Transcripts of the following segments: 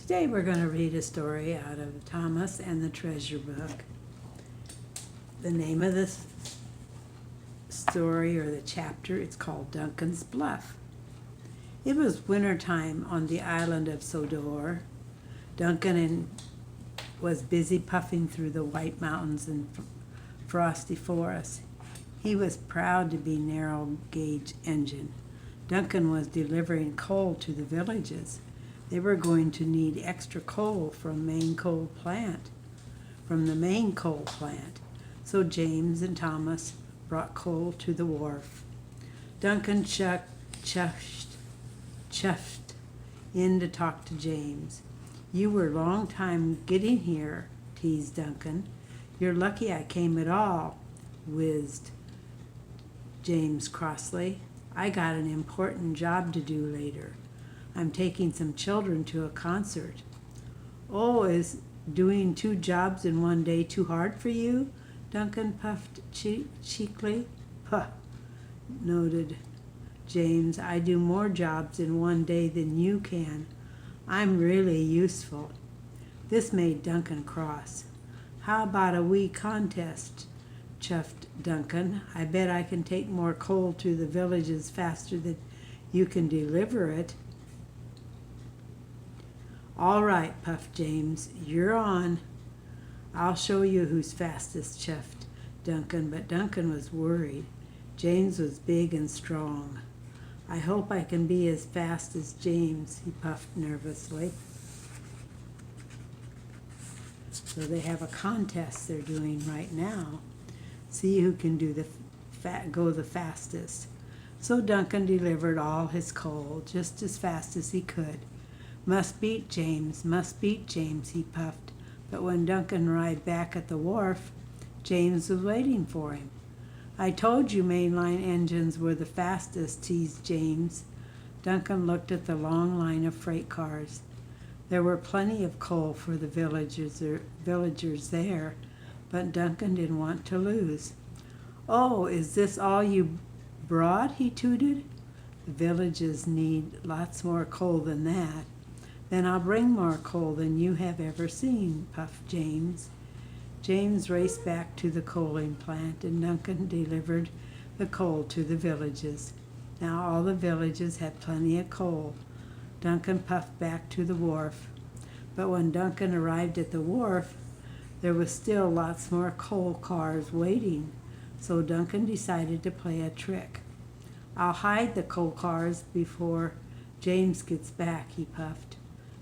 Today we're going to read a story out of Thomas and the Treasure Book. The name of this story, or the chapter, it's called Duncan's Bluff. It was winter time on the island of Sodor. Duncan was busy puffing through the white mountains and frosty forests. He was proud to be narrow gauge engine. Duncan was delivering coal to the villages. They were going to need extra coal from the main coal plant. So James and Thomas brought coal to the wharf. Duncan chuffed in to talk to James. "You were a long time getting here," teased Duncan. "You're lucky I came at all," whizzed James crossly. "I got an important job to do later. I'm taking some children to a concert." "Oh, is doing 2 jobs in one day too hard for you?" Duncan puffed cheekily. "Puh," noted James. "I do more jobs in one day than you can. I'm really useful." This made Duncan cross. "How about a wee contest?" chuffed Duncan. "I bet I can take more coal to the villages faster than you can deliver it." "All right," puffed James. "You're on." "I'll show you who's fastest," chuffed Duncan, but Duncan was worried. James was big and strong. "I hope I can be as fast as James," he puffed nervously. So they have a contest they're doing right now. See who can do go the fastest. So Duncan delivered all his coal just as fast as he could. Must beat James, he puffed. But when Duncan arrived back at the wharf, James was waiting for him. "I told you mainline engines were the fastest," teased James. Duncan looked at the long line of freight cars. There were plenty of coal for the villagers there, but Duncan didn't want to lose. "Oh, is this all you brought?" he tooted. "The villages need lots more coal than that." "Then I'll bring more coal than you have ever seen," puffed James. James raced back to the coaling plant, and Duncan delivered the coal to the villages. Now all the villages had plenty of coal. Duncan puffed back to the wharf. But when Duncan arrived at the wharf, there was still lots more coal cars waiting. So Duncan decided to play a trick. "I'll hide the coal cars before James gets back," he puffed.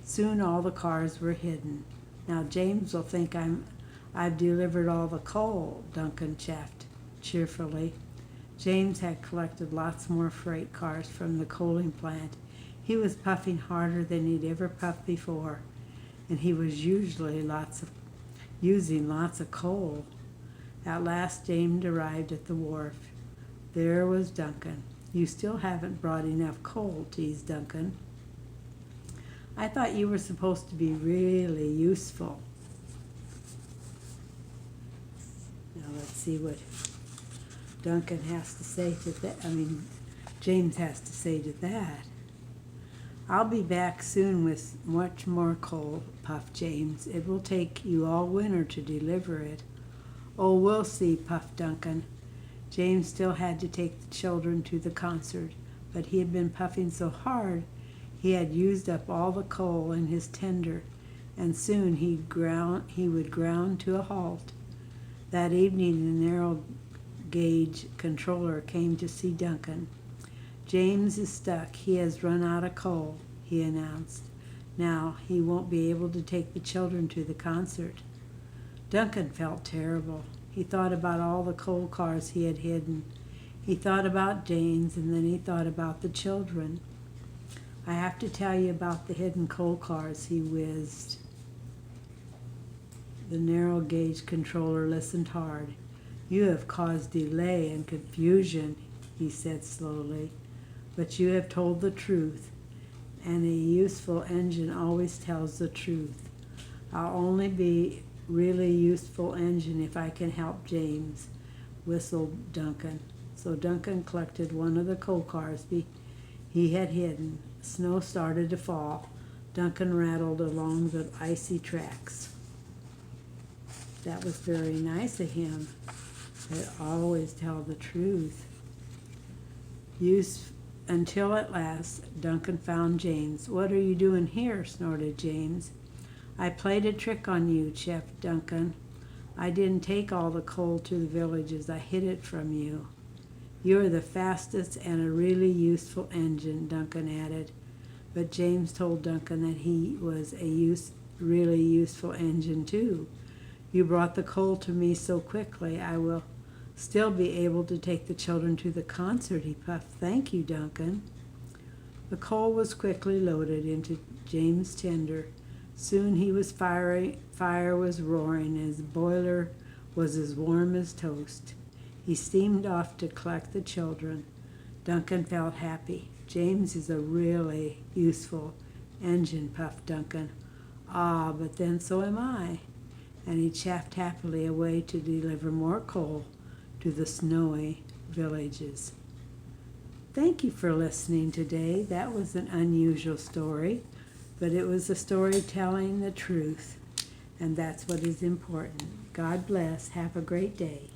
Soon all the cars were hidden. "Now James will think I've delivered all the coal," Duncan chaffed cheerfully. James had collected lots more freight cars from the coaling plant. He was puffing harder than he'd ever puffed before, and he was using lots of coal. At last James arrived at the wharf. There was Duncan. "You still haven't brought enough coal," teased Duncan. "I thought you were supposed to be really useful." Now let's see what Duncan has to say to that. James has to say to that. "I'll be back soon with much more coal," puffed James. "It will take you all winter to deliver it." "Oh, we'll see," puffed Duncan. James still had to take the children to the concert, but he had been puffing so hard he had used up all the coal in his tender, and soon he would ground to a halt. That evening the narrow gauge controller came to see Duncan. "James is stuck. He has run out of coal," he announced. "Now he won't be able to take the children to the concert." Duncan felt terrible. He thought about all the coal cars he had hidden. He thought about James, and then he thought about the children. "I have to tell you about the hidden coal cars," he whizzed. The narrow gauge controller listened hard. "You have caused delay and confusion," he said slowly, "but you have told the truth, and a useful engine always tells the truth. I'll only be really useful engine if I can help James," whistled Duncan. So Duncan collected one of the coal cars he had hidden. Snow started to fall. Duncan rattled along the icy tracks. That was very nice of him. To always tell the truth. Until at last Duncan found James. "What are you doing here?" snorted James. "I played a trick on you," chafed Duncan. "I didn't take all the coal to the villages. I hid it from you." "You are the fastest and a really useful engine," Duncan added. But James told Duncan that he was a really useful engine too. "You brought the coal to me so quickly, I will still be able to take the children to the concert," he puffed. "Thank you, Duncan." The coal was quickly loaded into James' tender. Soon he was fire was roaring, and his boiler was as warm as toast. He steamed off to collect the children. Duncan felt happy. "James is a really useful engine," puffed Duncan. "Ah, but then so am I." And he chaffed happily away to deliver more coal to the snowy villages. Thank you for listening today. That was an unusual story, but it was a story telling the truth, and that's what is important. God bless. Have a great day.